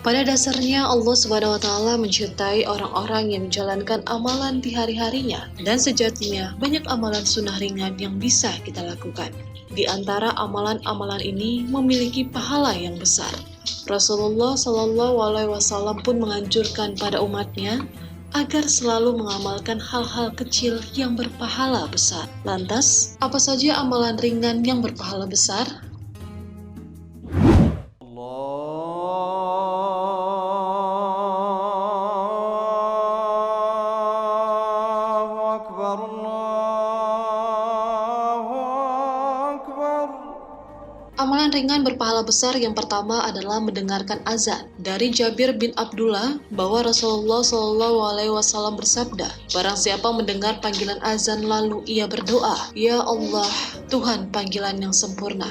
Pada dasarnya Allah Subhanahu wa taala mencintai orang-orang yang menjalankan amalan di hari-harinya, dan sejatinya banyak amalan sunnah ringan yang bisa kita lakukan. Di antara amalan-amalan ini memiliki pahala yang besar. Rasulullah Shallallahu Alaihi Wasallam pun menganjurkan pada umatnya agar selalu mengamalkan hal-hal kecil yang berpahala besar. Lantas, apa saja amalan ringan yang berpahala besar? Amalan ringan berpahala besar yang pertama adalah mendengarkan azan. Dari Jabir bin Abdullah bahwa Rasulullah Shallallahu Alaihi Wasallam bersabda, barang siapa mendengar panggilan azan lalu ia berdoa, Ya Allah, Tuhan panggilan yang sempurna.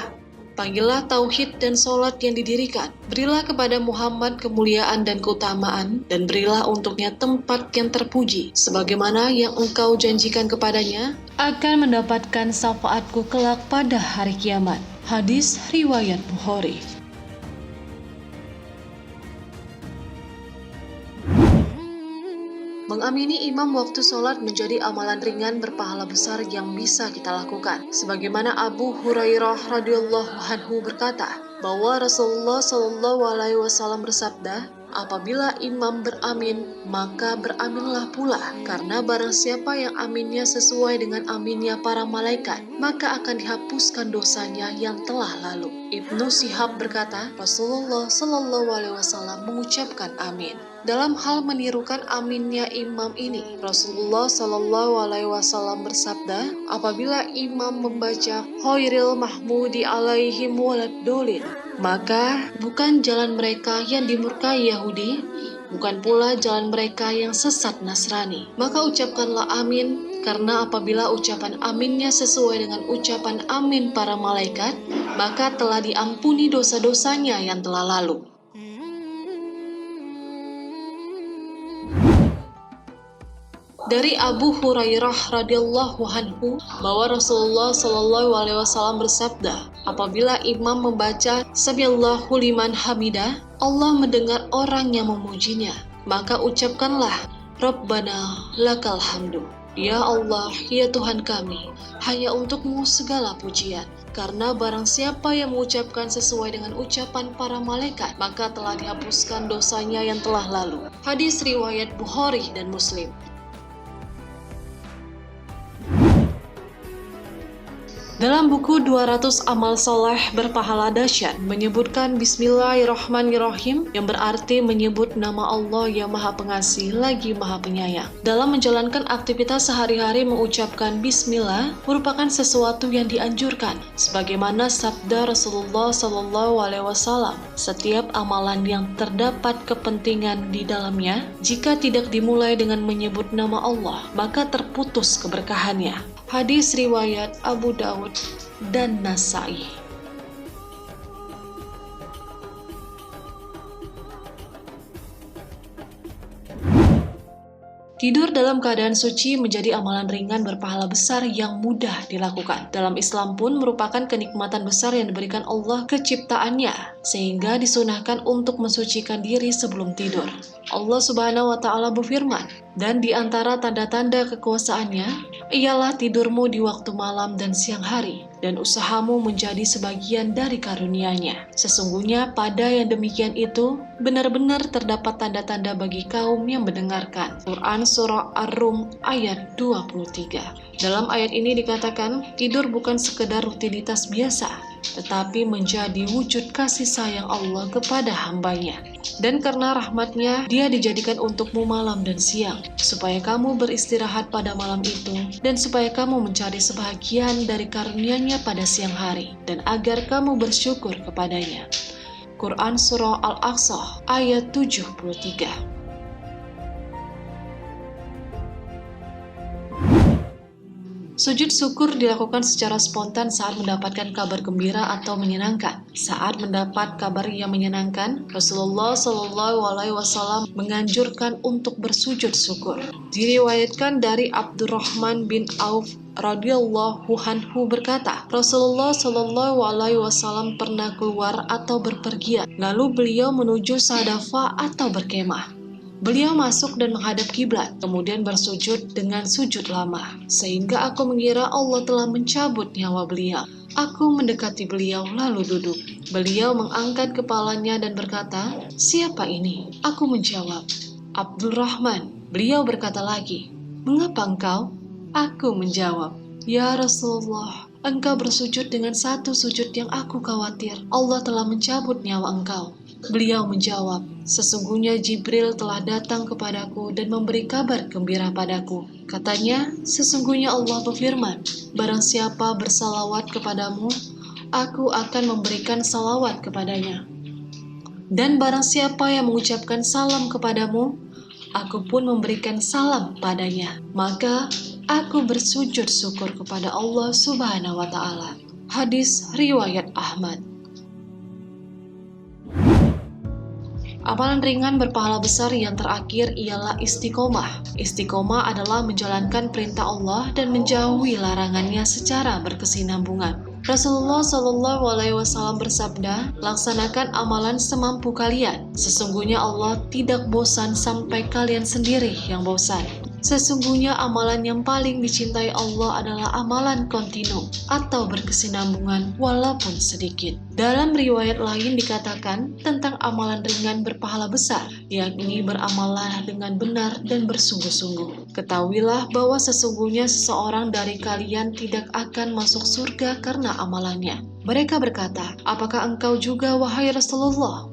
Panggillah tauhid dan sholat yang didirikan. Berilah kepada Muhammad kemuliaan dan keutamaan, dan berilah untuknya tempat yang terpuji, sebagaimana yang engkau janjikan kepadanya, akan mendapatkan syafaatku kelak pada hari kiamat. Hadis riwayat Bukhari. Mengamini imam waktu sholat menjadi amalan ringan berpahala besar yang bisa kita lakukan. Sebagaimana Abu Hurairah radhiyallahu anhu berkata, bahwa Rasulullah Shallallahu Alaihi Wasallam bersabda, apabila imam beramin, maka beraminlah pula, karena barang siapa yang aminnya sesuai dengan aminnya para malaikat, maka akan dihapuskan dosanya yang telah lalu. Ibnu Syihab berkata, Rasulullah Shallallahu Alaihi Wasallam mengucapkan amin. Dalam hal menirukan aminnya imam ini, Rasulullah Shallallahu Alaihi Wasallam bersabda, apabila imam membaca Khairil Mahmudi alaihim waladdolin, maka bukan jalan mereka yang dimurkai Yahudi, bukan pula jalan mereka yang sesat Nasrani. Maka ucapkanlah amin, karena apabila ucapan aminnya sesuai dengan ucapan amin para malaikat, maka telah diampuni dosa-dosanya yang telah lalu. Dari Abu Hurairah radhiyallahu anhu bahwa Rasulullah Shallallahu Alaihi Wasallam bersabda, apabila imam membaca Samiallahu liman hamidah, Allah mendengar orang yang memujinya, maka ucapkanlah Rabbana lakal hamdu. Ya Allah, ya Tuhan kami, hanya untukmu segala pujian. Karena barang siapa yang mengucapkan sesuai dengan ucapan para malaikat, maka telah dihapuskan dosanya yang telah lalu. Hadis riwayat Bukhari dan Muslim. Dalam buku 200 Amal Soleh Berpahala Dahsyat menyebutkan Bismillahirrahmanirrahim, yang berarti menyebut nama Allah yang Maha Pengasih lagi Maha Penyayang. Dalam menjalankan aktivitas sehari-hari, mengucapkan Bismillah merupakan sesuatu yang dianjurkan. Sebagaimana sabda Rasulullah Shallallahu Alaihi Wasallam, setiap amalan yang terdapat kepentingan di dalamnya, jika tidak dimulai dengan menyebut nama Allah, maka terputus keberkahannya. Hadis riwayat Abu Daud dan Nasai. Tidur dalam keadaan suci menjadi amalan ringan berpahala besar yang mudah dilakukan. Dalam Islam pun merupakan kenikmatan besar yang diberikan Allah ke ciptaannya, sehingga disunahkan untuk mensucikan diri sebelum tidur. Allah Subhanahu wa taala berfirman, dan di antara tanda-tanda kekuasaannya ialah tidurmu di waktu malam dan siang hari, dan usahamu menjadi sebagian dari karunia-Nya. Sesungguhnya pada yang demikian itu benar-benar terdapat tanda-tanda bagi kaum yang mendengarkan. Quran Surah Ar-Rum ayat 23. Dalam ayat ini dikatakan, tidur bukan sekedar rutinitas biasa, tetapi menjadi wujud kasih sayang Allah kepada hambanya. Dan karena rahmatnya, dia dijadikan untukmu malam dan siang, supaya kamu beristirahat pada malam itu, dan supaya kamu mencari sebahagian dari karunia-Nya pada siang hari, dan agar kamu bersyukur kepadanya. Quran Surah Al-Aqsa ayat 73. Sujud syukur dilakukan secara spontan saat mendapatkan kabar gembira atau menyenangkan. Saat mendapat kabar yang menyenangkan, Rasulullah Shallallahu Alaihi Wasallam menganjurkan untuk bersujud syukur. Diriwayatkan dari Abdurrahman bin Auf radhiyallahu anhu berkata, Rasulullah Shallallahu alaihi wasallam pernah keluar atau berpergian, lalu beliau menuju Sadafa atau berkemah. Beliau masuk dan menghadap kiblat, kemudian bersujud dengan sujud lama, sehingga aku mengira Allah telah mencabut nyawa beliau. Aku mendekati beliau lalu duduk. Beliau mengangkat kepalanya dan berkata, "Siapa ini?" Aku menjawab, "Abdurrahman." Beliau berkata lagi, "Mengapa engkau?" Aku menjawab, "Ya Rasulullah, engkau bersujud dengan satu sujud yang aku khawatir Allah telah mencabut nyawa engkau." Beliau menjawab, "Sesungguhnya Jibril telah datang kepadaku dan memberi kabar gembira padaku. Katanya, sesungguhnya Allah berfirman, barang siapa bersalawat kepadamu, aku akan memberikan salawat kepadanya. Dan barang siapa yang mengucapkan salam kepadamu, aku pun memberikan salam padanya. Maka aku bersujud syukur kepada Allah Subhanahu wa Ta'ala." Hadis riwayat Ahmad. Amalan ringan berpahala besar yang terakhir ialah istiqomah. Istiqomah adalah menjalankan perintah Allah dan menjauhi larangannya secara berkesinambungan. Rasulullah Shallallahu alaihi wasallam bersabda, "Laksanakan amalan semampu kalian. Sesungguhnya Allah tidak bosan sampai kalian sendiri yang bosan." Sesungguhnya amalan yang paling dicintai Allah adalah amalan kontinu atau berkesinambungan walaupun sedikit. Dalam riwayat lain dikatakan tentang amalan ringan berpahala besar, yakni beramallah dengan benar dan bersungguh-sungguh. Ketahuilah bahwa sesungguhnya seseorang dari kalian tidak akan masuk surga karena amalannya. Mereka berkata, "Apakah engkau juga, wahai Rasulullah?"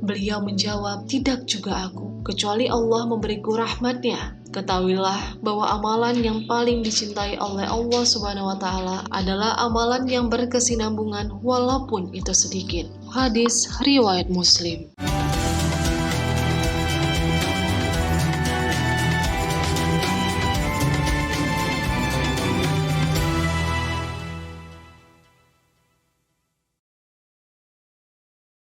Beliau menjawab, "Tidak juga aku, kecuali Allah memberiku rahmatnya." Ketahuilah bahwa amalan yang paling dicintai oleh Allah Subhanahu wa Ta'ala adalah amalan yang berkesinambungan walaupun itu sedikit. Hadis riwayat Muslim.